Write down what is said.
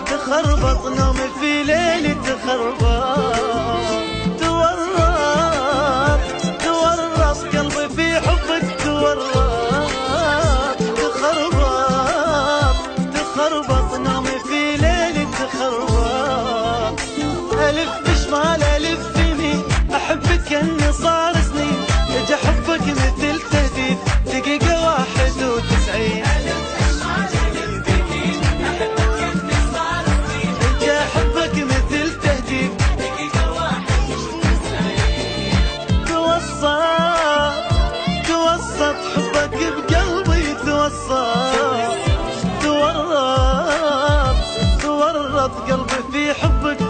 تخربط نومي في ليلي تخربط، تورط قلبي في حبك تورط، تخربط نومي في ليلي تخربط. ألف بشمال ألف يمين أحبك كأني صار سنين، يجي حبك مثل تهديد دقيقة 91. توسط حبك بقلبي توسط، تورط قلبي في حبك